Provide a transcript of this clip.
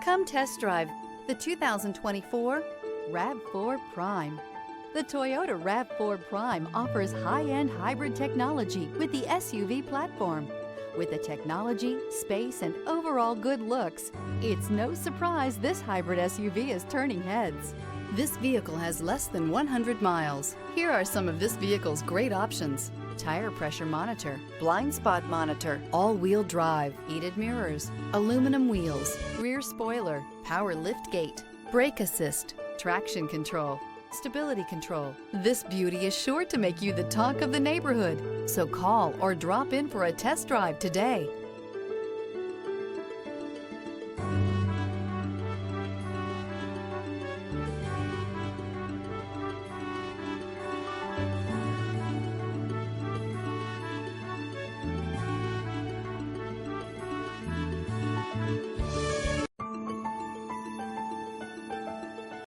Come test drive the 2024 RAV4 Prime. The Toyota RAV4 Prime offers high-end hybrid technology with the SUV platform. With the technology, space, and overall good looks, it's no surprise this hybrid SUV is turning heads. This vehicle has less than 100 miles. Here are some of this vehicle's great options: tire pressure monitor, blind spot monitor, all-wheel drive, heated mirrors, aluminum wheels, rear spoiler, power lift gate, brake assist, traction control, stability control. This beauty is sure to make you the talk of the neighborhood. So call or drop in for a test drive today.